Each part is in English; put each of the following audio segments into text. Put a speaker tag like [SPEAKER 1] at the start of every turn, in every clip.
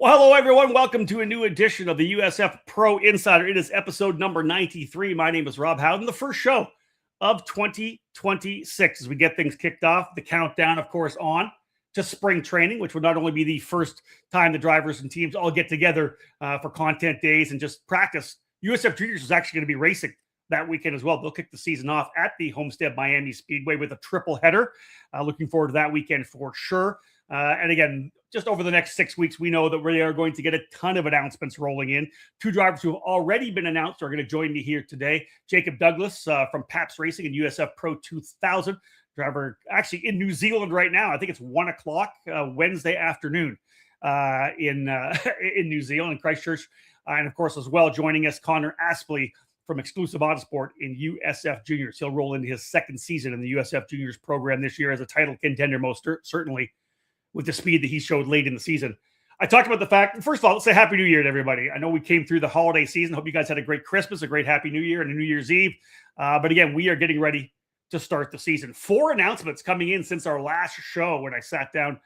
[SPEAKER 1] Well, hello, everyone. Welcome to a new edition of the USF Pro Insider. It is episode number 93. My name is Rob Howden, the first show of 2026 as we get things kicked off. The countdown, of course, on to spring training, which would not only be the first time the drivers and teams all get together for content days and just practice. USF Juniors is actually going to be racing that weekend as well. They'll kick the season off at the Homestead Miami Speedway with a triple header. Looking forward to that weekend for sure. And again, just over the next 6 weeks, we know that we are going to get a ton of announcements rolling in. Two drivers who have already been announced are going to join me here today. Jacob Douglas from Pabst Racing and USF Pro 2000. Driver actually in New Zealand right now. I think it's 1 o'clock Wednesday afternoon in New Zealand, in Christchurch. And of course, as well, joining us, Connor Aspley from exclusive Autosport in USF Juniors. He'll roll into his second season in the USF Juniors program this year as a title contender, most certainly, with the speed that he showed late in the season. I talked about the fact, first of all, let's say Happy New Year to everybody. I know we came through the holiday season. Hope you guys had a great Christmas, a great Happy New Year, and a New Year's Eve. But again, we are getting ready to start the season. 4 announcements coming in since our last show when I sat down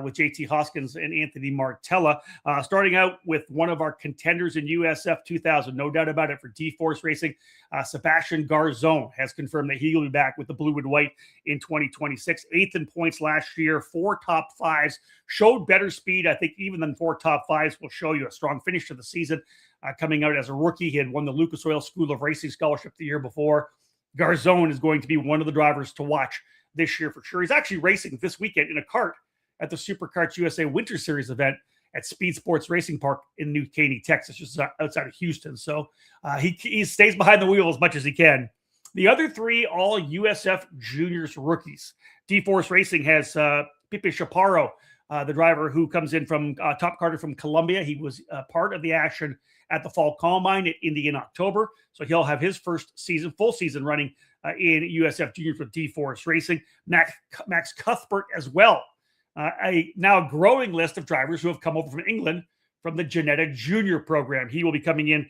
[SPEAKER 1] with JT Hoskins and Anthony Martella. Starting out with one of our contenders in USF 2000, no doubt about it, for D-Force Racing. Sebastian Garzon has confirmed that he will be back with the blue and white in 2026. 8th in points last year, 4 top 5s, showed better speed, I think, even than 4 top 5s will show you. A strong finish to the season. Coming out as a rookie, he had won the Lucas Oil School of Racing Scholarship the year before. Garzon is going to be one of the drivers to watch this year for sure. He's actually racing this weekend in a kart at the Superkarts USA Winter Series event at Speed Sports Racing Park in New Caney, Texas, just outside of Houston. So he stays behind the wheel as much as he can. The other 3, all USF Juniors rookies. D-Force Racing has Pipe Chaparro, the driver who comes in from top carter from Colombia. He was part of the action at the Fall Combine at Indy in October. So he'll have his first season, full season running in USF Juniors with D-Force Racing. Max Cuthbert as well. A now growing list of drivers who have come over from England from the Ginetta Junior program. He will be coming in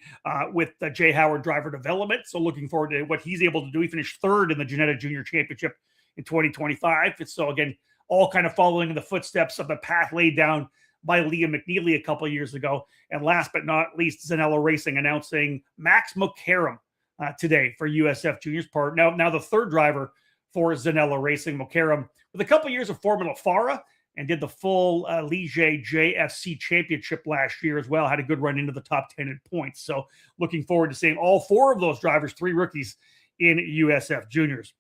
[SPEAKER 1] with the Jay Howard Driver Development. So looking forward to what he's able to do. He finished 3rd in the Ginetta Junior Championship in 2025. So again, all kind of following in the footsteps of the path laid down by Liam McNeely a couple of years ago. And last but not least, Zanella Racing announcing Max Mokaram today for USF Juniors part. Now the 3rd driver for Zanella Racing, Mokaram, with a couple of years of Formula Fara, and did the full Ligier JFC Championship last year as well. Had a good run into the top 10 in points. So looking forward to seeing all 4 of those drivers, 3 rookies in USF Juniors.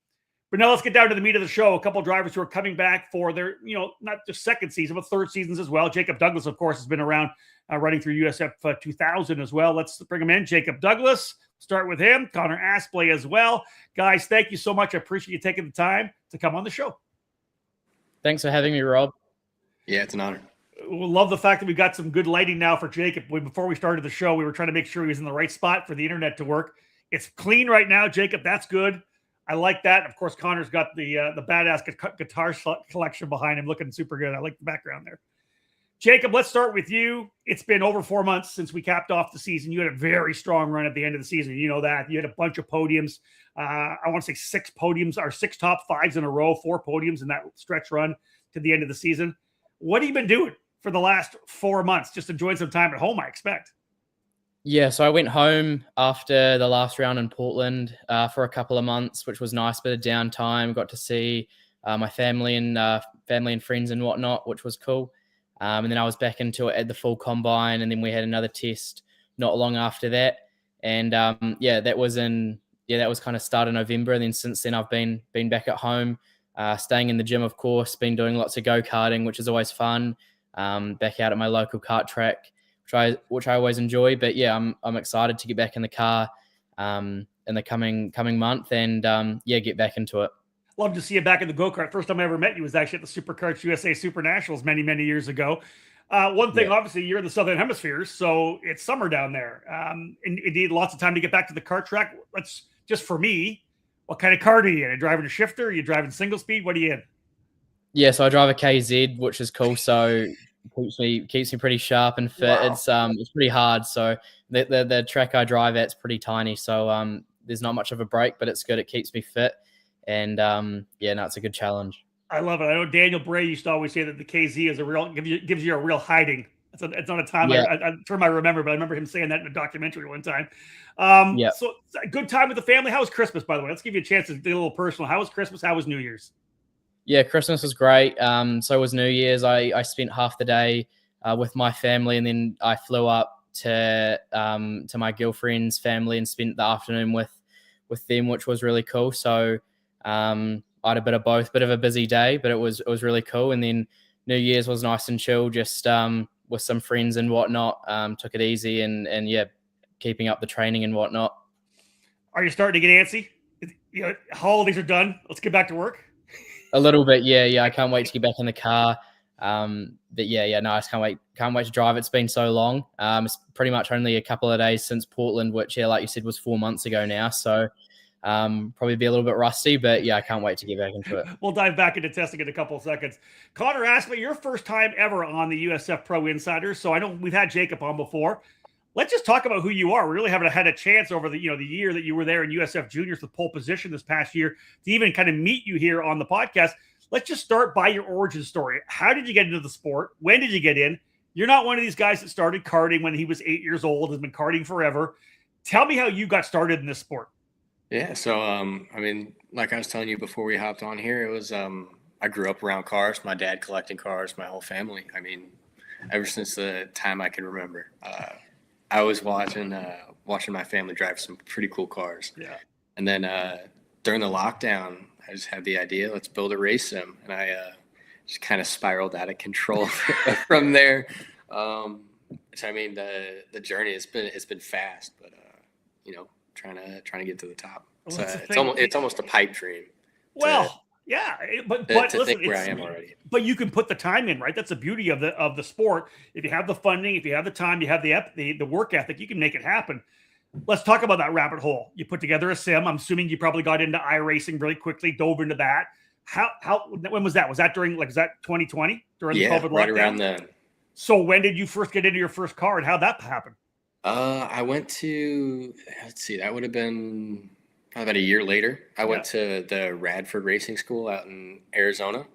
[SPEAKER 1] But now let's get down to the meat of the show. A couple of drivers who are coming back for their, not just second season, but third seasons as well. Jacob Douglas, of course, has been around running through USF 2000 as well. Let's bring him in. Jacob Douglas, start with him. Connor Aspley as well. Guys, thank you so much. I appreciate you taking the time to come on the show.
[SPEAKER 2] Thanks for having me, Rob.
[SPEAKER 3] Yeah, it's an honor.
[SPEAKER 1] We love the fact that we got some good lighting now for Jacob. Before we started the show, we were trying to make sure he was in the right spot for the internet to work. It's clean right now, Jacob. That's good. I like that. Of course, Connor's got the badass guitar collection behind him, looking super good. I like the background there. Jacob, let's start with you. It's been over 4 months since we capped off the season. You had a very strong run at the end of the season. You know that. You had a bunch of podiums. I want to say 6 podiums, or 6 top 5s in a row, 4 podiums in that stretch run to the end of the season. What have you been doing for the last 4 months? Just enjoying some time at home, I expect.
[SPEAKER 2] Yeah, so I went home after the last round in Portland for a couple of months, which was nice, bit of downtime. Got to see my family and friends and whatnot, which was cool. And then I was back into it at the full combine, and then we had another test not long after that. And that was kind of start of November. And then since then, I've been back at home, staying in the gym, of course, been doing lots of go-karting, which is always fun. Back out at my local kart track, which I always enjoy. But yeah, I'm excited to get back in the car in the coming month and get back into it.
[SPEAKER 1] Love to see you back in the go-kart. First time I ever met you was actually at the Superkarts USA Super Nationals many, many years ago. One thing, obviously, you're in the Southern Hemisphere, so it's summer down there. And indeed, lots of time to get back to the kart track. Let's just for me, what kind of kart are you in? Are you driving a shifter? Are you driving single speed? What are you in?
[SPEAKER 2] Yeah, so I drive a KZ, which is cool. So keeps me pretty sharp and fit. Wow. It's pretty hard. So the track I drive at's pretty tiny. So there's not much of a break, but it's good. It keeps me fit. And it's a good challenge.
[SPEAKER 1] I love it. I know Daniel Bray used to always say that the KZ is gives you a real hiding It's not a time
[SPEAKER 2] Yeah.
[SPEAKER 1] term I remember, but I remember him saying that in a documentary one time.
[SPEAKER 2] Yeah.
[SPEAKER 1] So good time with the family. How was Christmas, by the way? Let's give you a chance to do a little personal. How was Christmas? How was New Year's?
[SPEAKER 2] Yeah, Christmas was great. So was New Year's. I spent half the day with my family, and then I flew up to my girlfriend's family and spent the afternoon with them, which was really cool. So I had a bit of both, bit of a busy day, but it was really cool. And then New Year's was nice and chill, just with some friends and whatnot. Took it easy and yeah, keeping up the training and whatnot.
[SPEAKER 1] Are you starting to get antsy? Holidays are done. Let's get back to work.
[SPEAKER 2] A little bit, yeah. I can't wait to get back in the car. But no, I just can't wait to drive. It's been so long. It's pretty much only a couple of days since Portland, which, yeah, like you said, was 4 months ago now. So probably be a little bit rusty, but yeah, I can't wait to get back into it.
[SPEAKER 1] We'll dive back into testing in a couple of seconds. Connor Aspley, your first time ever on the USF Pro Insiders. So I know we've had Jacob on before. Let's just talk about who you are. We really haven't had a chance over the year that you were there in USF Juniors with pole position this past year to even kind of meet you here on the podcast. Let's just start by your origin story. How did you get into the sport? When did you get in? You're not one of these guys that started karting when he was 8 years old, has been karting forever. Tell me how you got started in this sport.
[SPEAKER 3] Yeah, so I mean, like I was telling you before we hopped on here, it was I grew up around cars. My dad collecting cars, my whole family. I mean, ever since the time I can remember. I was watching my family drive some pretty cool cars.
[SPEAKER 1] Yeah.
[SPEAKER 3] And then during the lockdown, I just had the idea, let's build a race sim. And I just kind of spiraled out of control from there. So I mean, the journey it's been fast, but trying to get to the top. So it's almost a pipe dream.
[SPEAKER 1] Well, yeah, but
[SPEAKER 3] listen,
[SPEAKER 1] think
[SPEAKER 3] where I am already.
[SPEAKER 1] But you can put the time in, right? That's the beauty of the sport. If you have the funding, if you have the time, you have the work ethic, you can make it happen. Let's talk about that rabbit hole. You put together a sim. I'm assuming you probably got into iRacing really quickly, dove into that. When was that? Was that during was that 2020 during the COVID lockdown?
[SPEAKER 3] Right around then.
[SPEAKER 1] So when did you first get into your first car, and how'd that happen?
[SPEAKER 3] I went to, let's see, that would have been about a year later. I went to the Radford Racing School out in Arizona,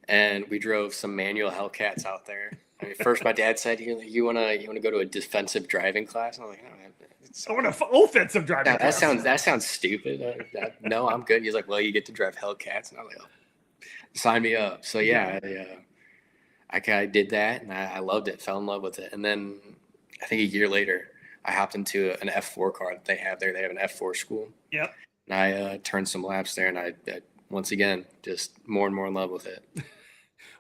[SPEAKER 3] and we drove some manual Hellcats out there. I mean, first my dad said, "You wanna go to a defensive driving class?" And I was like,
[SPEAKER 1] "I want an offensive driving class."
[SPEAKER 3] That sounds stupid. No, I'm good. He's like, "Well, you get to drive Hellcats," and I was like, "Oh, sign me up." So yeah, I did that, and I loved it. Fell in love with it, and then I think a year later, I hopped into an F4 car that they have there. They have an F4 school.
[SPEAKER 1] Yep.
[SPEAKER 3] And I turned some laps there, and I once again, just more and more in love with it.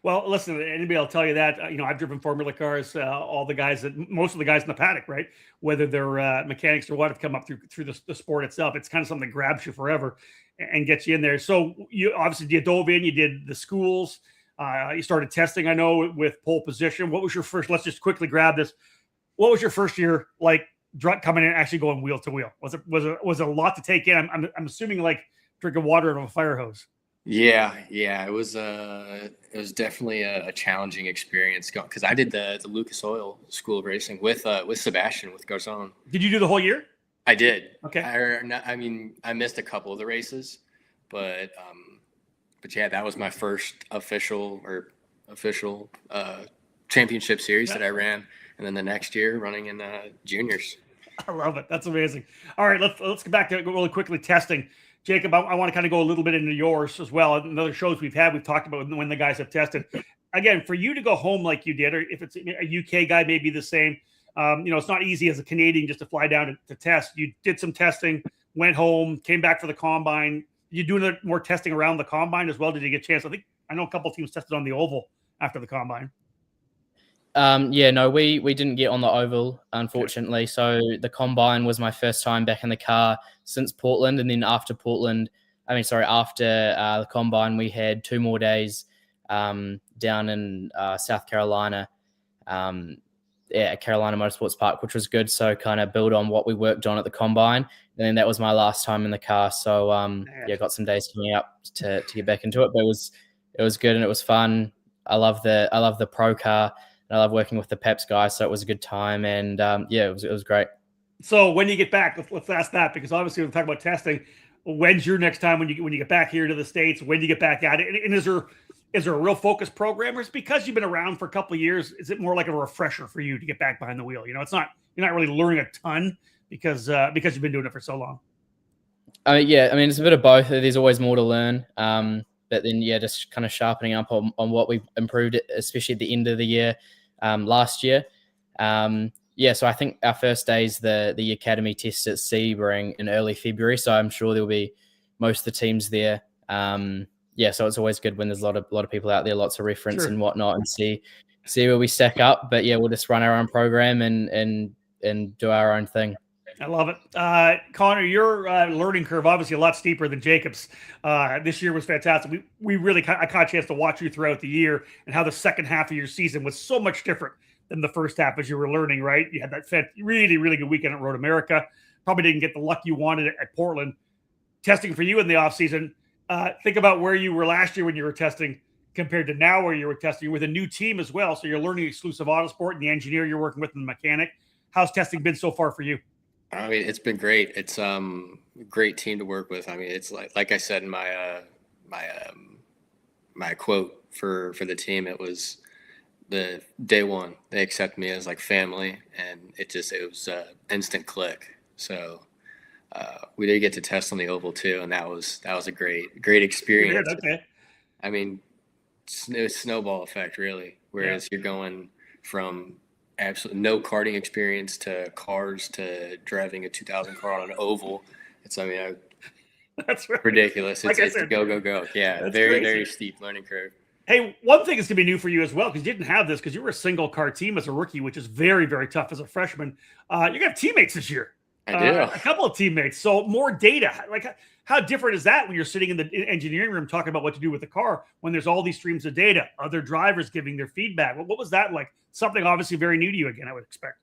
[SPEAKER 1] Well, listen, anybody will tell you that. I've driven Formula cars. Most of the guys in the paddock, right? Whether they're mechanics or what, have come up through the sport itself. It's kind of something that grabs you forever and gets you in there. So you dove in, you did the schools, you started testing, I know, with pole position. What was your first? Let's just quickly grab this. What was your first year like coming in and actually going wheel to wheel? Was it a lot to take in? I'm assuming like drinking water out of a fire hose.
[SPEAKER 3] Yeah. It was definitely a challenging experience because I did the Lucas Oil School of Racing with Sebastian, with Garzon.
[SPEAKER 1] Did you do the whole year?
[SPEAKER 3] I did.
[SPEAKER 1] Okay.
[SPEAKER 3] I missed a couple of the races, but yeah, that was my first official championship series that I ran. And then the next year running in juniors.
[SPEAKER 1] I love it. That's amazing. All right, let's get back to really quickly testing. Jacob, I want to kind of go a little bit into yours as well. In other shows we've talked about when the guys have tested. Again, for you to go home like you did, or if it's a UK guy, maybe the same. It's not easy as a Canadian just to fly down to test. You did some testing, went home, came back for the combine. You doing more testing around the combine as well? Did you get a chance? I know a couple of teams tested on the oval after the combine.
[SPEAKER 2] No, we didn't get on the oval, unfortunately. So the combine was my first time back in the car since Portland. And then after the combine, we had 2 more days down in South Carolina, at Carolina Motorsports Park, which was good. So kind of build on what we worked on at the combine. And then that was my last time in the car. So got some days coming up to get back into it. But it was good and it was fun. I love the pro car. I love working with the Pabst guys, so it was a good time, and it was great. So
[SPEAKER 1] when you get back, let's ask that, because obviously we're talking about testing. When's your next time when you get back here to the States? When do you get back at it? And is there is there a real focus program, or is it because you've been around for a couple of years? Is it more like a refresher for you to get back behind the wheel? It's not, you're not really learning a ton because you've been doing it for so long.
[SPEAKER 2] Yeah, I mean, it's a bit of both. There's always more to learn. But then, yeah, just kind of sharpening up on what we've improved, especially at the end of the year last year. Yeah, so I think our first day is the academy test at Sebring in early February. So I'm sure there'll be most of the teams there. Yeah, so it's always good when there's a lot of people out there, lots of reference and whatnot, and see where we stack up. But yeah, we'll just run our own program and do our own thing.
[SPEAKER 1] I love it. Connor, your learning curve, obviously a lot steeper than Jacob's. This year was fantastic. I caught a chance to watch you throughout the year and how the second half of your season was so much different than the first half as you were learning, right? You had that really, really good weekend at Road America. Probably didn't get the luck you wanted at Portland. Testing for you in the offseason. Think about where you were last year when you were testing compared to now where you were testing with a new team as well. So you're learning exclusive Autosport and the engineer you're working with and the mechanic. How's testing been so far for you?
[SPEAKER 3] I mean, it's been great. It's great team to work with. I mean, it's like I said in my my quote for the team, it was the day one. They accept me as like family, and it was instant click. So we did get to test on the oval too, and that was a great experience.
[SPEAKER 1] Weird, okay.
[SPEAKER 3] I mean, snowball effect really. Whereas you're going from absolutely no karting experience to cars to driving a 2000 car on an oval. That's
[SPEAKER 1] right.
[SPEAKER 3] Ridiculous.
[SPEAKER 1] Like
[SPEAKER 3] it's go. Yeah,
[SPEAKER 1] that's
[SPEAKER 3] very,
[SPEAKER 1] crazy.
[SPEAKER 3] very steep learning curve.
[SPEAKER 1] Hey, one thing is going to be new for you as well, because you didn't have this because you were a single car team as a rookie, which is very, very tough as a freshman. You're going to have teammates this year.
[SPEAKER 3] I do.
[SPEAKER 1] A couple of teammates. So more data. Like, how different is that when you're sitting in the engineering room talking about what to do with the car when there's all these streams of data, other drivers giving their feedback? What was that like? Something obviously very new to you again, I would expect.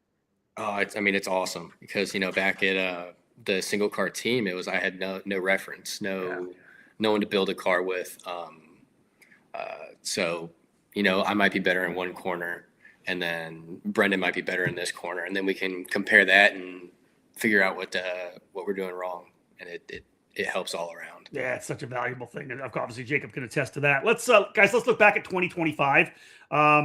[SPEAKER 3] Oh, it's awesome because, back at the single car team, I had no reference, no one to build a car with. So, I might be better in one corner and then Brendan might be better in this corner. And then we can compare that and figure out what we're doing wrong. And it helps all around.
[SPEAKER 1] Yeah, it's such a valuable thing. And obviously Jacob can attest to that. Let's look back at 2025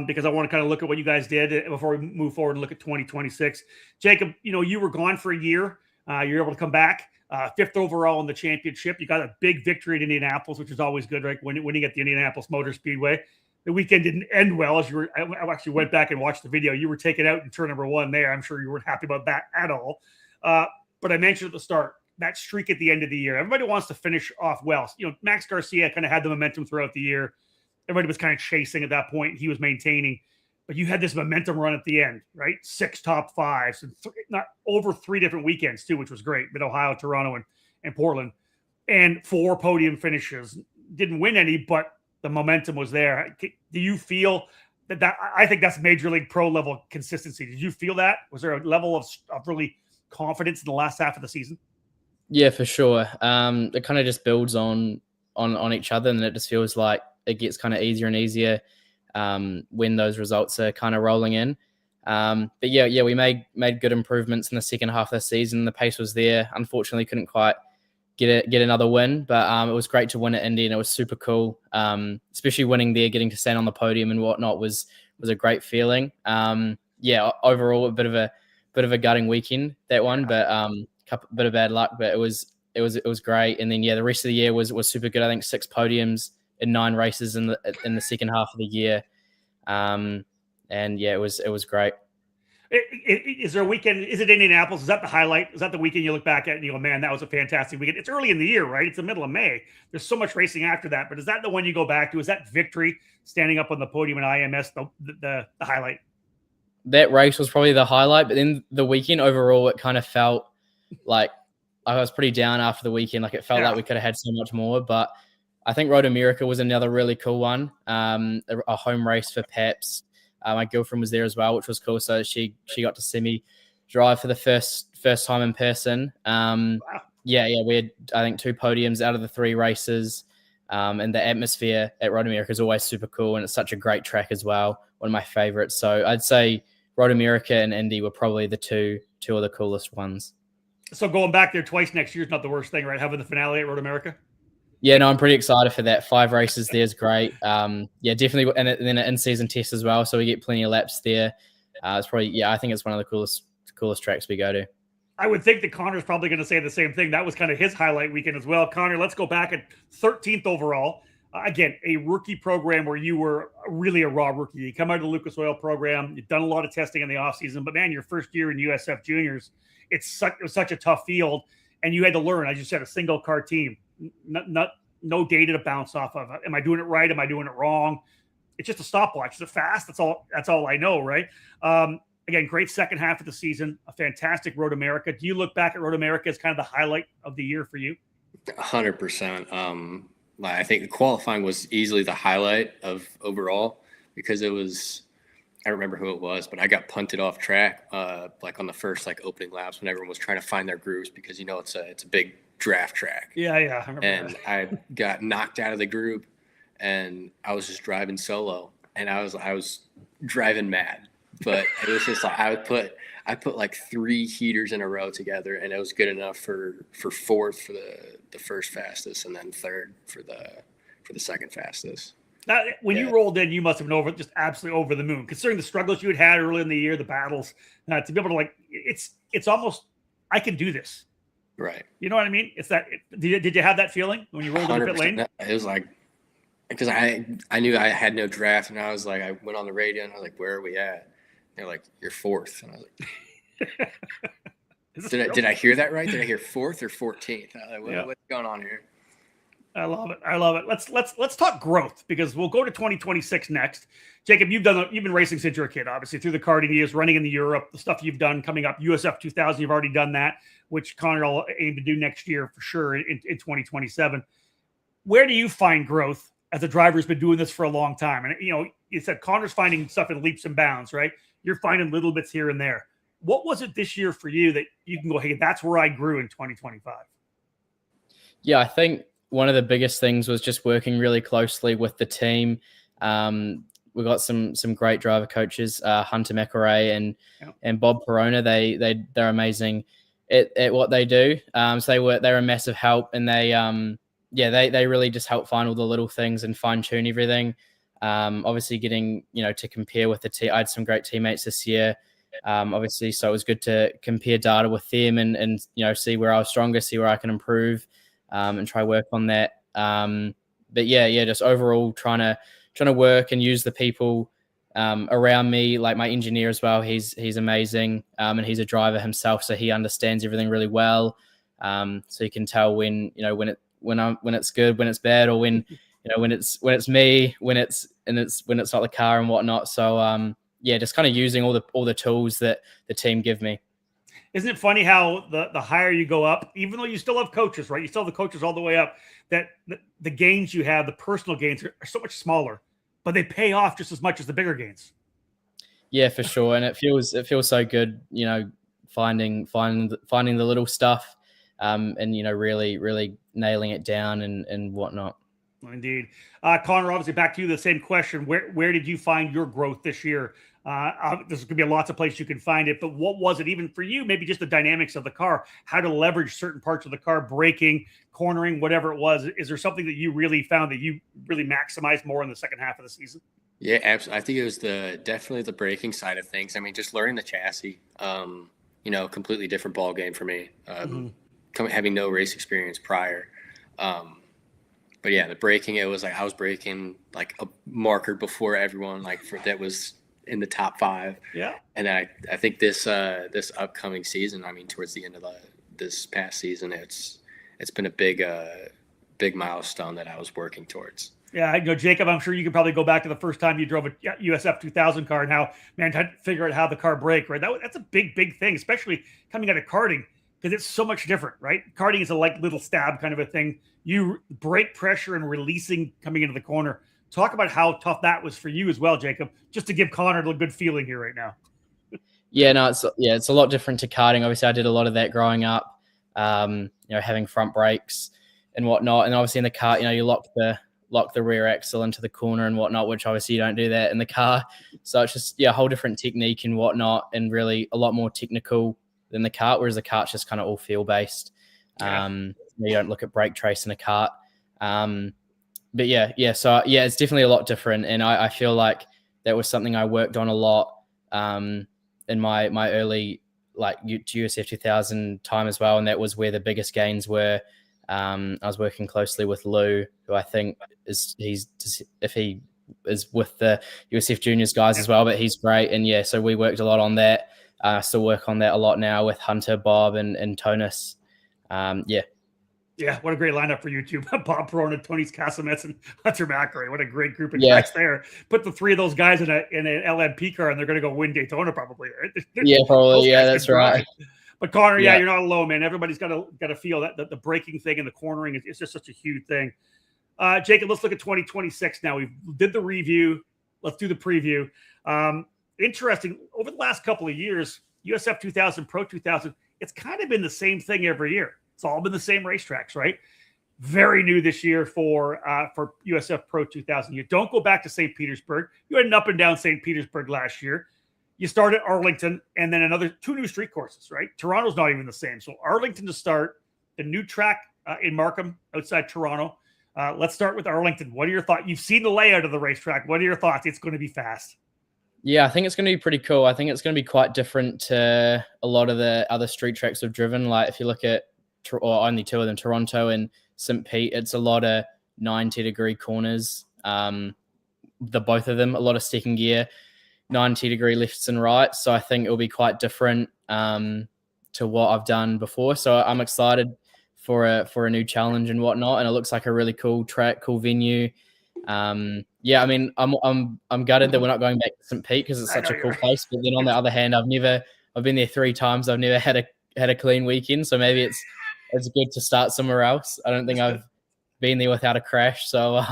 [SPEAKER 1] because I want to kind of look at what you guys did before we move forward and look at 2026. Jacob, you were gone for a year. You're able to come back. 5th overall in the championship. You got a big victory at Indianapolis, which is always good, right? When you get the Indianapolis Motor Speedway. The weekend didn't end well. I actually went back and watched the video. You were taken out in turn number 1 there. I'm sure you weren't happy about that at all. But I mentioned at the start, that streak at the end of the year. Everybody wants to finish off well. Max Garcia kind of had the momentum throughout the year. Everybody was kind of chasing at that point. He was maintaining. But you had this momentum run at the end, right? 6 top 5s and not over 3 different weekends too, which was great. Mid-Ohio, Toronto, and Portland. And 4 podium finishes. Didn't win any, but the momentum was there. Do you feel that I think that's Major League Pro level consistency. Did you feel that? Was there a level of really confidence in the last half of the season?
[SPEAKER 2] Yeah, for sure. It kind of just builds on each other, and it just feels like it gets kind of easier and easier when those results are kind of rolling in. But yeah, we made good improvements in the second half of the season. The pace was there. Unfortunately, couldn't quite get another win, but it was great to win at Indy, and it was super cool. Especially winning there, getting to stand on the podium and whatnot was a great feeling. Yeah, overall a bit of a gutting weekend that one, but bit of bad luck, but it was great. And then the rest of the year was super good. I think 6 podiums in 9 races in the second half of the year. And yeah, it was great.
[SPEAKER 1] Is there a weekend? Is it Indianapolis? Is that the highlight? Is that the weekend you look back at and you go, man, that was a fantastic weekend? It's early in the year, right? It's the middle of May. There's so much racing after that. But is that the one you go back to? Is that victory, standing up on the podium in IMS, the highlight?
[SPEAKER 2] That race was probably the highlight. But then the weekend overall, it kind of felt like I was pretty down after the weekend. Like it felt like we could have had so much more. But I think Road America was another really cool one. A home race for Pabst. My girlfriend was there as well, which was cool. So she got to see me drive for the first time in person.
[SPEAKER 1] Wow.
[SPEAKER 2] Yeah, we had I think 2 podiums out of the 3 races. And the atmosphere at Road America is always super cool, and it's such a great track as well. One of my favorites. So I'd say Road America and Indy were probably the two of the coolest ones.
[SPEAKER 1] So going back there twice next year is not the worst thing, right? Having the finale at Road America.
[SPEAKER 2] Yeah, no, I'm pretty excited for that. 5 races there is great. Yeah, definitely, and then an in-season test as well, so we get plenty of laps there. It's probably, yeah, I think it's one of the coolest tracks we go to.
[SPEAKER 1] I would think that Connor's probably going to say the same thing. That was kind of his highlight weekend as well. Connor, let's go back at 13th overall. Again, a rookie program where you were really a raw rookie. You come out of the Lucas Oil program. You've done a lot of testing in the offseason. But, man, your first year in USF Juniors, it was such a tough field. And you had to learn, as you said, a single-car team. No data to bounce off of. Am I doing it right? Am I doing it wrong? It's just a stopwatch. Is it fast? That's all I know, right? Again, great second half of the season, a fantastic Road America. Do you look back at Road America as kind of the highlight of the year for you?
[SPEAKER 3] 100%. I think the qualifying was easily the highlight of overall because it was, I don't remember who it was, but I got punted off track like on the first opening laps when everyone was trying to find their grooves because it's a big draft track.
[SPEAKER 1] Yeah, I remember
[SPEAKER 3] and
[SPEAKER 1] that.
[SPEAKER 3] I got knocked out of the group and I was just driving solo and I was driving mad. But it was just like I put like 3 heaters in a row together, and it was good enough for 4th for the first fastest, and then 3rd for the second fastest.
[SPEAKER 1] When you rolled in, you must have been just absolutely over the moon, considering the struggles you had early in the year, the battles. To be able to it's almost I can do this,
[SPEAKER 3] right?
[SPEAKER 1] You know what I mean? It's that. Did you have that feeling when you rolled in the pit lane?
[SPEAKER 3] It was like because I knew I had no draft, and I was like, I went on the radio and I was like, where are we at? They're like, you're 4th. And I was like, did I hear that right? Did I hear 4th or 14th? What's going on here?
[SPEAKER 1] I love it. Let's talk growth because we'll go to 2026 next. Jacob, you've been racing since you're a kid, obviously through the karting years, running in the Europe, the stuff you've done coming up, USF 2000, you've already done that, which Connor will aim to do next year for sure in 2027. Where do you find growth as a driver who's been doing this for a long time? And you said Connor's finding stuff in leaps and bounds, right? You're finding little bits here and there. What was it this year for you that you can go, hey, that's where I grew in 2025?
[SPEAKER 2] Yeah, I think one of the biggest things was just working really closely with the team. We got some great driver coaches, Hunter McElray and Bob Perona. They're amazing at what they do. So they're a massive help, and they really just help find all the little things and fine tune everything. Obviously getting, to compare with the team. I had some great teammates this year. Obviously, so it was good to compare data with them and see where I was stronger, see where I can improve, and try work on that. But just overall trying to work and use the people around me, like my engineer as well. He's amazing, and he's a driver himself, so he understands everything really well. So you can tell when it's good, when it's bad, or when when it's me, when it's not the car and whatnot. So just kind of using all the tools that the team give me.
[SPEAKER 1] Isn't it funny how the higher you go up, even though you still have coaches, right? You still have the coaches all the way up, that the gains you have, the personal gains are so much smaller, but they pay off just as much as the bigger gains.
[SPEAKER 2] Yeah, for sure. And it feels so good, finding the little stuff, and really nailing it down and whatnot.
[SPEAKER 1] Indeed. Connor, obviously back to you, the same question. Where did you find your growth this year? There's going to be lots of places you can find it, but what was it even for you? Maybe just the dynamics of the car, how to leverage certain parts of the car, braking, cornering, whatever it was. Is there something that you really found that you really maximized more in the second half of the season?
[SPEAKER 3] Yeah, absolutely. I think it was definitely the braking side of things. I mean, just learning the chassis, completely different ball game for me, having no race experience prior. But yeah, the braking, it was like I was braking like a marker before everyone, that was in the top 5.
[SPEAKER 1] Yeah.
[SPEAKER 3] And I think this upcoming season, I mean, towards the end of this past season, it's been a big milestone that I was working towards.
[SPEAKER 1] Yeah, I know, Jacob, I'm sure you could probably go back to the first time you drove a USF 2000 car and how, man, to figure out how the car brake, right? That's a big thing, especially coming out of karting, because it's so much different, right? Karting is a little stab kind of a thing. You brake pressure and releasing coming into the corner. Talk about how tough that was for you as well, Jacob, just to give Connor a good feeling here right now.
[SPEAKER 2] Yeah, no, it's a lot different to karting. Obviously, I did a lot of that growing up, having front brakes and whatnot. And obviously in the car, you lock the rear axle into the corner and whatnot, which obviously you don't do that in the car. So it's just, a whole different technique and whatnot, and really a lot more technical than the kart, whereas the kart's just kind of all feel based.
[SPEAKER 1] Yeah.
[SPEAKER 2] You don't look at brake trace in a kart. But so it's definitely a lot different, and I feel like that was something I worked on a lot in my early USF 2000 time as well, and that was where the biggest gains were. I was working closely with Lou, who I think is with the USF Juniors guys as well, but he's great. And so we worked a lot on that. Still work on that a lot now with Hunter, Bob, and Tonus.
[SPEAKER 1] Yeah, what a great lineup for you two. Bob Perona, Tony Casamets, and Hunter McRae. What a great group of guys there. Put the three of those guys in an LMP car, and they're going to go win Daytona probably. Right?
[SPEAKER 2] Yeah, probably. Yeah, that's right.
[SPEAKER 1] But Connor, you're not alone, man. Everybody's got to feel that the braking thing and the cornering is just such a huge thing. Jacob, let's look at 2026 now. We did the review. Let's do the preview. Interesting. Over the last couple of years, USF 2000, Pro 2000, it's kind of been the same thing every year. It's all been the same racetracks, right? Very new this year for USF Pro 2000. You don't go back to St. Petersburg. You had an up and down St. Petersburg last year. You start at Arlington and then two new street courses, right? Toronto's not even the same. So Arlington to start, the new track in Markham outside Toronto. Let's start with Arlington. What are your thoughts? You've seen the layout of the racetrack. What are your thoughts? It's going to be fast.
[SPEAKER 2] Yeah, I think it's going to be pretty cool. I think it's going to be quite different to a lot of the other street tracks we've driven. Like if you look at or only two of them, Toronto and St. Pete, it's a lot of 90-degree corners. Both of them, a lot of second gear, 90-degree lefts and rights. So I think it'll be quite different to what I've done before. So I'm excited for a new challenge and whatnot. And it looks like a really cool track, cool venue. I mean, I'm gutted that we're not going back to St. Pete because it's such a cool place. But then on the other hand, I've been there 3 times. I've never had a clean weekend. So maybe it's good to start somewhere else. I don't think I've been there without a crash. So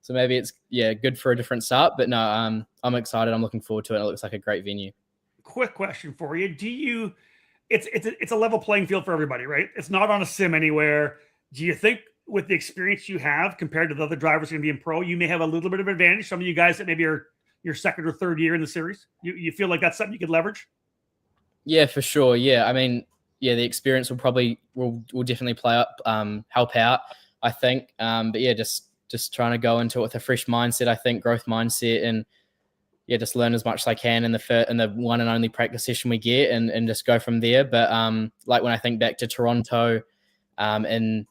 [SPEAKER 2] maybe it's good for a different start. But no, I'm excited. I'm looking forward to it. It looks like a great venue.
[SPEAKER 1] Quick question for you. It's a level playing field for everybody, right? It's not on a sim anywhere. Do you think with the experience you have compared to the other drivers going to be in pro, you may have a little bit of advantage? Some of you guys that maybe are your second or third year in the series, you feel like that's something you could leverage?
[SPEAKER 2] Yeah, for sure. Yeah. I mean, the experience will definitely play up, help out, I think. But just trying to go into it with a fresh mindset, I think, growth mindset, and just learn as much as I can in the one and only practice session we get, and just go from there. But like when I think back to Toronto, in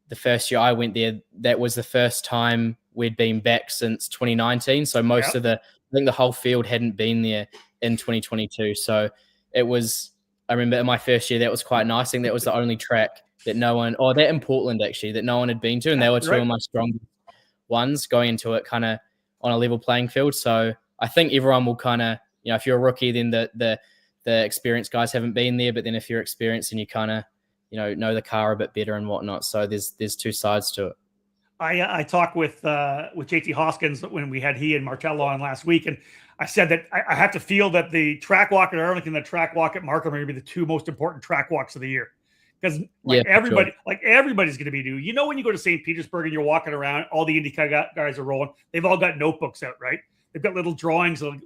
[SPEAKER 2] the first year I went there, that was the first time we'd been back since 2019. So I think the whole field hadn't been there in 2022. So it was, I remember in my first year, that was quite nice. I think that was the only track that that in Portland actually, that no one had been to. And they were two of my strongest ones going into it kind of on a level playing field. So I think everyone will kind of, if you're a rookie, then the experienced guys haven't been there. But then if you're experienced and you kind of, know the car a bit better and whatnot. So there's two sides to it.
[SPEAKER 1] I talked with JT Hoskins when we had he and Martello on last week, and I said that I have to feel that the track walk at Arlington and the track walk at Markham are going to be the two most important track walks of the year, because everybody's going to be new. When you go to St. Petersburg and you're walking around, all the IndyCar guys are rolling. They've all got notebooks out, right? They've got little drawings of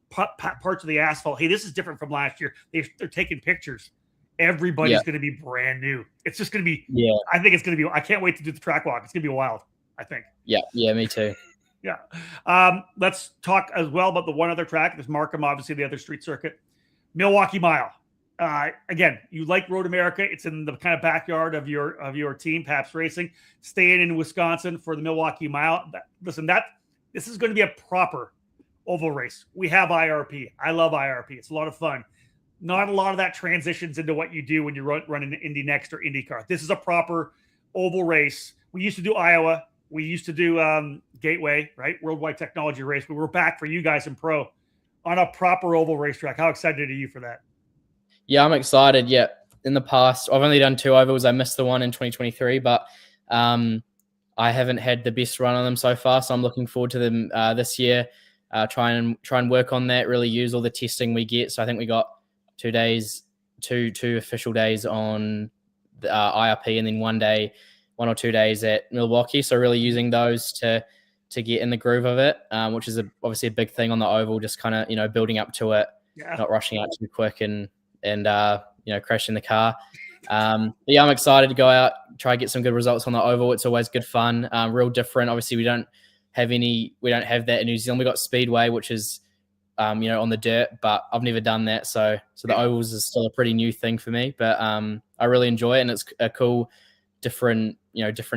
[SPEAKER 1] parts of the asphalt. Hey, this is different from last year. They're taking pictures. Everybody's going to be brand new. It's just going to be, I think it's going to be, I can't wait to do the track walk. It's going to be wild, I think.
[SPEAKER 2] Yeah, me too.
[SPEAKER 1] Yeah. Let's talk as well about the one other track. There's Markham, obviously the other street circuit. Milwaukee Mile. Again, you like Road America. It's in the kind of backyard of your team, Pabst Racing. Staying in Wisconsin for the Milwaukee Mile. This is going to be a proper oval race. We have IRP. I love IRP. It's a lot of fun. Not a lot of that transitions into what you do when you run into Indy Next or IndyCar. This is a proper oval race. We used to do Iowa. We used to do Gateway, right? Worldwide Technology Race. But we're back for you guys in pro on a proper oval racetrack. How excited are you for that?
[SPEAKER 2] Yeah, I'm excited. Yeah. In the past, I've only done 2 ovals. I missed the one in 2023, but I haven't had the best run on them so far. So I'm looking forward to them this year. Try and work on that, really use all the testing we get. So I think we got 2 official days on the IRP, and then 1 or 2 days at Milwaukee. So really using those to get in the groove of it, which is obviously a big thing on the oval, just kind of, building up to it, not rushing out too quick and crashing the car. But yeah, I'm excited to go out, try to get some good results on the oval. It's always good fun, real different. Obviously, we don't have that in New Zealand. We got Speedway, which is on the dirt, but I've never done that. So the ovals is still a pretty new thing for me, but I really enjoy it, and it's a cool, different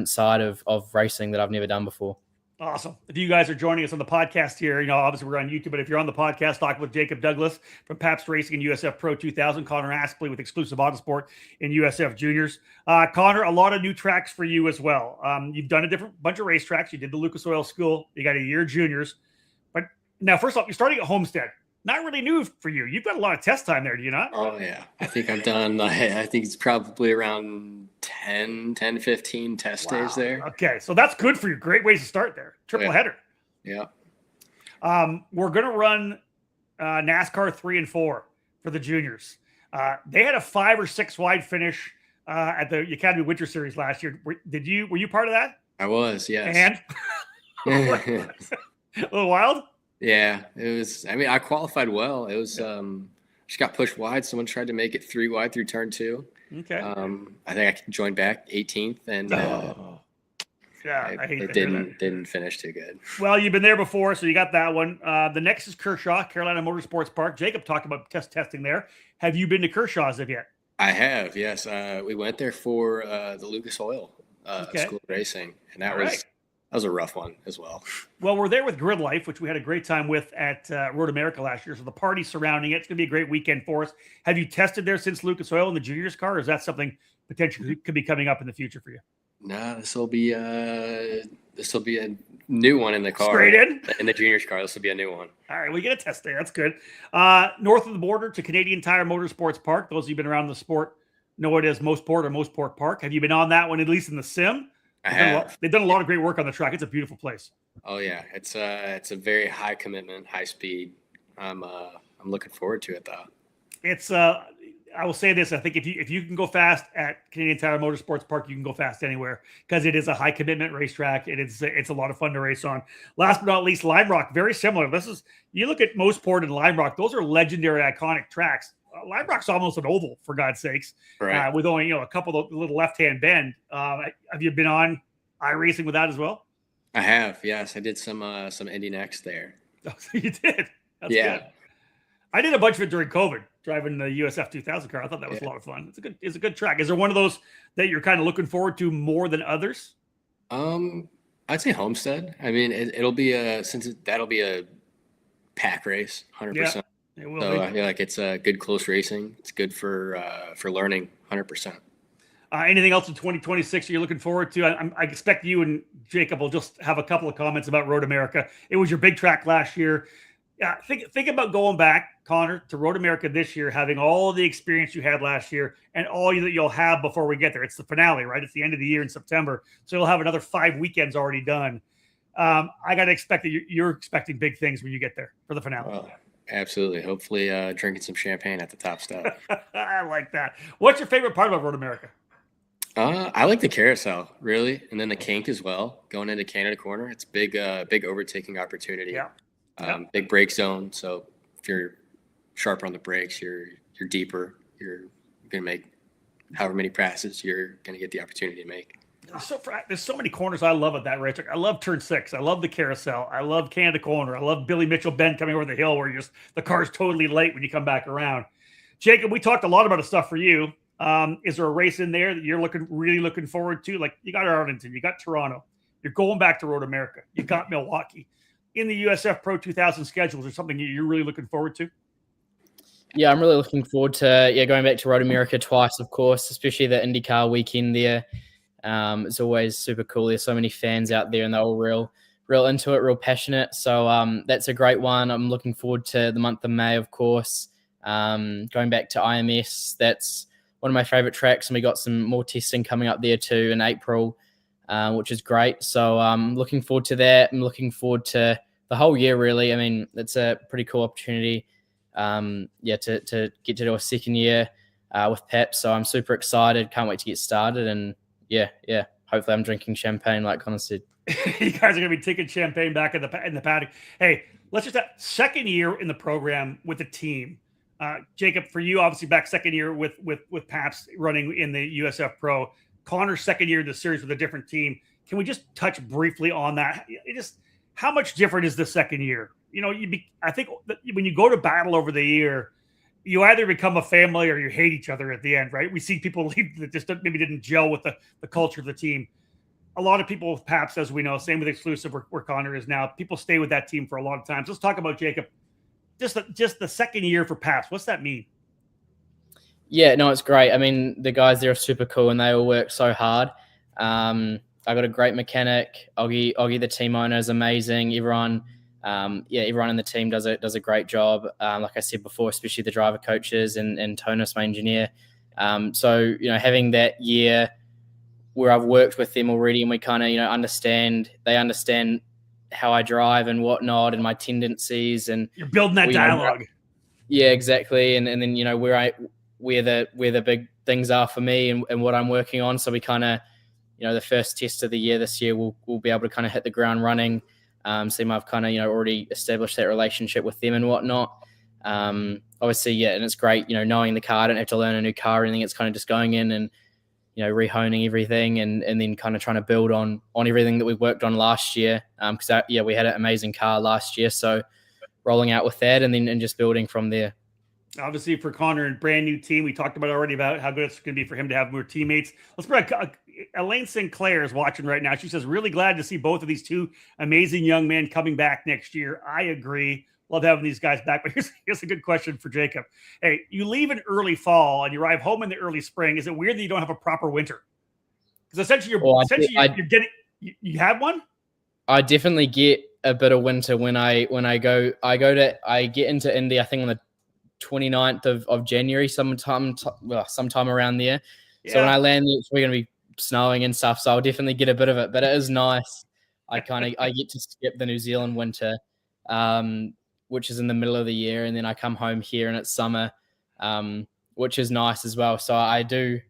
[SPEAKER 2] side of racing that I've never done before.
[SPEAKER 1] Awesome. If you guys are joining us on the podcast here, obviously we're on YouTube, but if you're on the podcast, talking with Jacob Douglas from Pabst Racing and USF Pro 2000, Connor Aspley with exclusive Autosport in USF Juniors. Connor, a lot of new tracks for you as well. You've done a bunch of racetracks. You did the Lucas Oil School. You got a year juniors. But now, first off, you're starting at Homestead. Not really new for you. You've got a lot of test time there, do you not?
[SPEAKER 3] Oh, yeah. I think I've done, I think it's probably around 15 test days there.
[SPEAKER 1] Okay, so that's good for you. Great ways to start there. Triple header.
[SPEAKER 3] Yeah.
[SPEAKER 1] We're going to run NASCAR 3 and 4 for the juniors. They had a 5 or 6 wide finish at the Academy Winter Series last year. Were you part of that?
[SPEAKER 3] I was, yes.
[SPEAKER 1] And? A little wild?
[SPEAKER 3] Yeah, it was. I mean, I qualified well. It was just got pushed wide. Someone tried to make it 3 wide through turn 2.
[SPEAKER 1] Okay.
[SPEAKER 3] I think I joined back 18th, and
[SPEAKER 1] I hate
[SPEAKER 3] it didn't finish too good.
[SPEAKER 1] Well, you've been there before, so you got that one. The next is Kershaw, Carolina Motorsports Park. Jacob talked about testing there. Have you been to Kershaw as of yet?
[SPEAKER 3] I have, yes. We went there for the Lucas Oil School of Racing, and that was a rough one as well.
[SPEAKER 1] Well, we're there with Grid Life, which we had a great time with at Road America last year. So the party surrounding it's going to be a great weekend for us. Have you tested there since Lucas Oil in the juniors car, or is that something potentially could be coming up in the future for you?
[SPEAKER 3] No, this will be a new one in the car.
[SPEAKER 1] Straight in
[SPEAKER 3] the juniors car. This will be a new one.
[SPEAKER 1] All right, we get a test there. That's good. North of the border to Canadian Tire Motorsports Park. Those of you who've been around the sport know it as Mosport or Mosport Park. Have you been on that one, at least in the sim? They've done a lot of great work on the track. It's a beautiful place.
[SPEAKER 3] Oh yeah, it's a very high commitment, high speed. I'm looking forward to it though.
[SPEAKER 1] It's I will say this: I think if you can go fast at Canadian Tire Motorsports Park, you can go fast anywhere because it is a high commitment racetrack. It's a lot of fun to race on. Last but not least, Lime Rock, very similar. You look at Mosport and Lime Rock; those are legendary, iconic tracks. Lime Rock's almost an oval, for God's sakes,
[SPEAKER 3] right.
[SPEAKER 1] With only a couple of little left-hand bend. Have you been on iRacing with that as well?
[SPEAKER 3] I have, yes. I did some Indy Next there.
[SPEAKER 1] Oh, so you did? That's
[SPEAKER 3] yeah.
[SPEAKER 1] Good. I did a bunch of it during COVID, driving the USF 2000 car. I thought that was a lot of fun. It's a good track. Is there one of those that you're kind of looking forward to more than others?
[SPEAKER 3] I'd say Homestead. I mean, that'll be a pack race, 100%.
[SPEAKER 1] Yeah.
[SPEAKER 3] So I feel like it's good close racing. It's good for learning, 100%.
[SPEAKER 1] Anything else in 2026 you're looking forward to? I expect you and Jacob will just have a couple of comments about Road America. It was your big track last year. Yeah, think about going back, Connor, to Road America this year, having all the experience you had last year and all that you'll have before we get there. It's the finale, right? It's the end of the year in September. So you'll have another 5 weekends already done. I got to expect that you're expecting big things when you get there for the finale.
[SPEAKER 3] Oh. Absolutely. Hopefully drinking some champagne at the top step.
[SPEAKER 1] I like that. What's your favorite part about Road America?
[SPEAKER 3] I like the carousel, really. And then the kink as well. Going into Canada Corner. It's big overtaking opportunity.
[SPEAKER 1] Yeah.
[SPEAKER 3] Big brake zone. So if you're sharper on the brakes, you're deeper. You're going to make however many passes you're going to get the opportunity to make.
[SPEAKER 1] There's so many corners I love at that racetrack. I love turn 6. I love the carousel. I love Canada Corner. I love Billy Mitchell Bend coming over the hill where the car's totally late when you come back around. Jacob, we talked a lot about the stuff for you. Is there a race in there that you're really looking forward to? Like you got Arlington, you got Toronto. You're going back to Road America. You got Milwaukee. In the USF Pro 2000 schedules, or something you're really looking forward to?
[SPEAKER 2] Yeah, I'm really looking forward to going back to Road America twice, of course, especially the IndyCar weekend there. It's always super cool. There's so many fans out there and they're all real into it, real passionate. So that's a great one. I'm looking forward to the month of May, of course. Going back to IMS, that's one of my favorite tracks. And we got some more testing coming up there too in April, which is great. So I'm looking forward to that. I'm looking forward to the whole year, really. I mean, it's a pretty cool opportunity. To get to do a second year with Pabst. So I'm super excited. Can't wait to get started. And yeah. Hopefully I'm drinking champagne like Connor said.
[SPEAKER 1] You guys are going to be taking champagne back in the paddock. Hey, let's just have second year in the program with the team. Jacob, for you, obviously back second year with Pabst running in the USF Pro. Connor's second year in the series with a different team. Can we just touch briefly on that? How much different is the second year? I think that when you go to battle over the year, you either become a family or you hate each other at the end, right? We see people leave that just maybe didn't gel with the culture of the team. A lot of people with Pabst, as we know, same with Exclusive where Connor is now, people stay with that team for a long time. So let's talk about Jacob. Just the second year for Pabst. What's that mean?
[SPEAKER 2] Yeah, no, it's great. I mean, the guys there are super cool and they all work so hard. I got a great mechanic. Oggy, the team owner, is amazing. Everyone in the team does a great job. Like I said before, especially the driver coaches and Tonis, my engineer. So having that year where I've worked with them already, and we kind of they understand how I drive and whatnot, and my tendencies, and
[SPEAKER 1] you're building that dialogue.
[SPEAKER 2] Yeah, exactly. And then where the big things are for me and what I'm working on. So we kind of the first test of the year this year, we'll be able to kind of hit the ground running. Seem I've kind of already established that relationship with them and whatnot. Obviously, and it's great knowing the car. I don't have to learn a new car or anything. It's kind of just going in and rehoning everything and then kind of trying to build on everything that we worked on last year. Because we had an amazing car last year, so rolling out with that and just building from there.
[SPEAKER 1] Obviously, for Connor and brand new team, we talked about already about how good it's going to be for him to have more teammates. Let's bring Elaine Sinclair is watching right now. She says, really glad to see both of these two amazing young men coming back next year. I agree. Love having these guys back. But here's a good question for Jacob. Hey, you leave in early fall and you arrive home in the early spring. Is it weird that you don't have a proper winter? Because essentially, you're getting. You have one.
[SPEAKER 2] I definitely get a bit of winter when I get into Indy. I think on the 29th of January, sometime around there. Yeah. So when I land, it's going to be snowing and stuff. So I'll definitely get a bit of it. But it is nice. I get to skip the New Zealand winter. Which is in the middle of the year, and then I come home here and it's summer, which is nice as well. So I do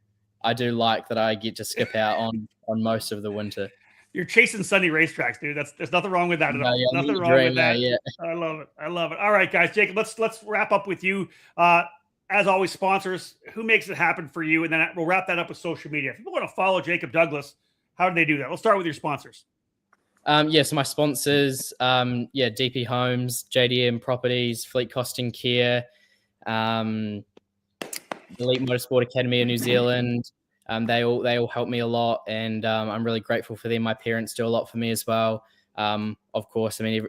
[SPEAKER 2] like that I get to skip out on most of the winter.
[SPEAKER 1] You're chasing sunny racetracks, dude. There's nothing wrong with that at all. Yeah, nothing wrong with that. Yeah. I love it. All right, guys, Jacob, let's wrap up with you. As always, sponsors, who makes it happen for you, and then we'll wrap that up with social media. If people want to follow Jacob Douglas, how do they do that? We'll start with your sponsors.
[SPEAKER 2] So my sponsors, DP Homes, JDM Properties, Fleet Costing Care, Elite Motorsport Academy of New Zealand. They all help me a lot, and I'm really grateful for them. My parents do a lot for me as well. Of course, I mean,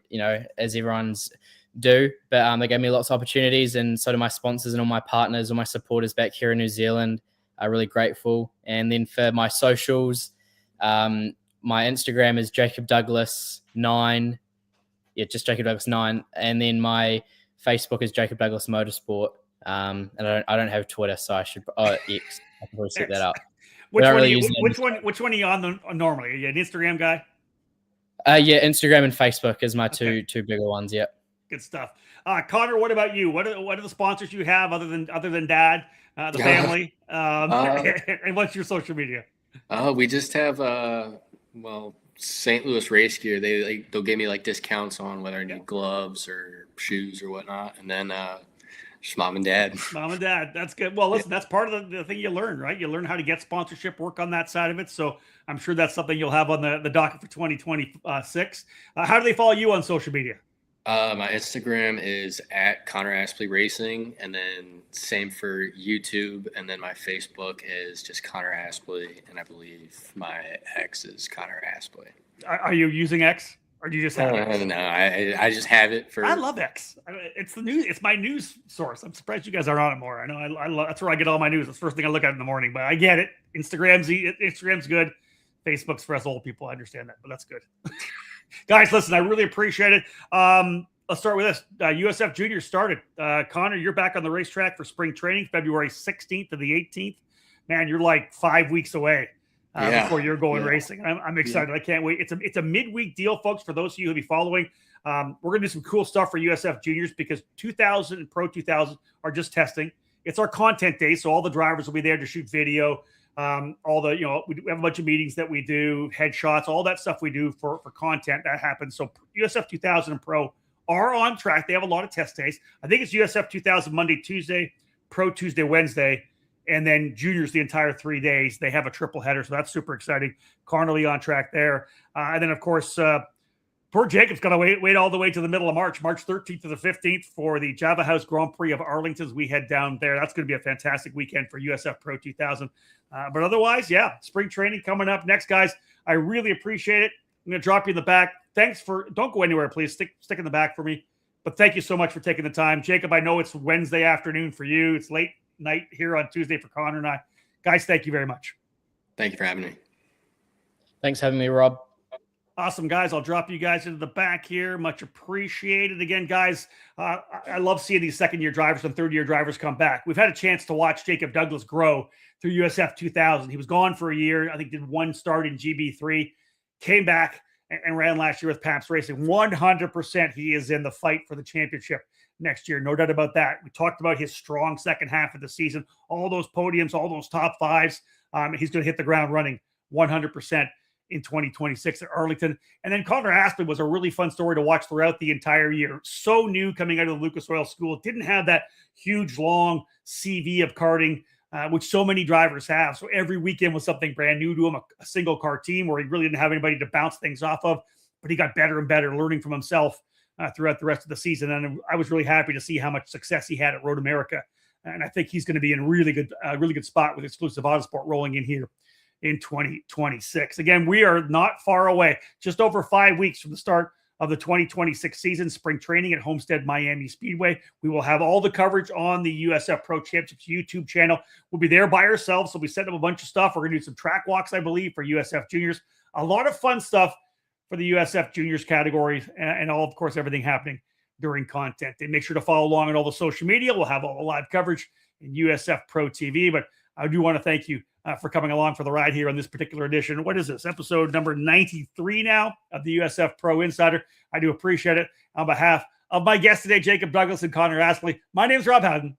[SPEAKER 2] as everyone's do, but they gave me lots of opportunities, and so do my sponsors and all my partners, all my supporters back here in New Zealand. I'm really grateful. And then for my socials, my Instagram is Jacob Douglas 9. Yeah, just Jacob Douglas 9. And then my Facebook is Jacob Douglas Motorsport. And I don't have Twitter, so I should X. I can probably set that up.
[SPEAKER 1] Which one are you on normally? Are you an Instagram guy?
[SPEAKER 2] Instagram and Facebook is my two bigger ones. Yeah.
[SPEAKER 1] Good stuff. Connor, what about you? What are the sponsors you have other than Dad, the family? And what's your social media?
[SPEAKER 3] We just have St. Louis Race Gear. They'll give me like discounts on whether I need gloves or shoes or whatnot, and then just mom and dad.
[SPEAKER 1] Mom and dad. That's good. Well, listen, that's part of the thing you learn, right? You learn how to get sponsorship, work on that side of it. So I'm sure that's something you'll have on the docket for 2026. How do they follow you on social media?
[SPEAKER 3] My Instagram is at Connor Aspley Racing, and then same for YouTube, and then my Facebook is just Connor Aspley, and I believe my X is Connor Aspley.
[SPEAKER 1] Are you using X, or do you just have X?
[SPEAKER 3] No, I just have it for.
[SPEAKER 1] I love X. It's the news. It's my news source. I'm surprised you guys aren't on it more. I know I love. That's where I get all my news. That's the first thing I look at in the morning. But I get it. Instagram's good. Facebook's for us old people. I understand that, but that's good. Guys, listen, I really appreciate it. Let's start with this. USF Juniors started. Connor, you're back on the racetrack for spring training, February 16th to the 18th. Man, you're like 5 weeks away before you're going racing. I'm excited. Yeah. I can't wait. It's a midweek deal, folks, for those of you who'll be following. We're going to do some cool stuff for USF Juniors because 2000 and Pro 2000 are just testing. It's our content day, so all the drivers will be there to shoot video. We have a bunch of meetings that we do, headshots, all that stuff we do for content that happens. So USF 2000 and Pro are on track. They have a lot of test days. I think it's USF 2000 Monday, Tuesday, Pro Tuesday, Wednesday, and then juniors the entire 3 days. They have a triple header, so that's super exciting. Carnally on track there. And then, of course, poor Jacob's got to wait all the way to the middle of March 13th to the 15th for the Java House Grand Prix of Arlington as we head down there. That's going to be a fantastic weekend for USF Pro 2000. But otherwise, yeah, spring training coming up next, guys. I really appreciate it. I'm going to drop you in the back. Don't go anywhere, please. Stick in the back for me. But thank you so much for taking the time. Jacob, I know it's Wednesday afternoon for you. It's late night here on Tuesday for Connor and I. Guys, thank you very much.
[SPEAKER 3] Thank you for having me.
[SPEAKER 2] Thanks for having me, Rob.
[SPEAKER 1] Awesome, guys. I'll drop you guys into the back here. Much appreciated. Again, guys, I love seeing these second-year drivers and third-year drivers come back. We've had a chance to watch Jacob Douglas grow through USF 2000. He was gone for a year. I think did one start in GB3, came back and ran last year with Pabst Racing. 100% he is in the fight for the championship next year. No doubt about that. We talked about his strong second half of the season, all those podiums, all those top fives. He's going to hit the ground running 100% in 2026 at Arlington. And then Connor Aspley was a really fun story to watch throughout the entire year. So new coming out of the Lucas Oil School. Didn't have that huge, long CV of karting, which so many drivers have. So every weekend was something brand new to him, a single car team where he really didn't have anybody to bounce things off of, but he got better and better, learning from himself throughout the rest of the season. And I was really happy to see how much success he had at Road America. And I think he's going to be in a really good spot with exclusive Autosport rolling in here in 2026. Again, we are not far away, just over 5 weeks from the start of the 2026 season, spring training at Homestead Miami Speedway. We will have all the coverage on the USF Pro Championships YouTube channel. We'll be there by ourselves, so we set up a bunch of stuff. We're going to do some track walks, I believe, for USF Juniors. A lot of fun stuff for the USF Juniors categories, and all, of course, everything happening during content. And make sure to follow along on all the social media. We'll have all the live coverage in USF Pro TV, but I do want to thank you for coming along for the ride here on this particular edition. What is this? Episode number 93 now of the USF Pro Insider. I do appreciate it. On behalf of my guest today, Jacob Douglas and Connor Aspley, my name is Rob Howden.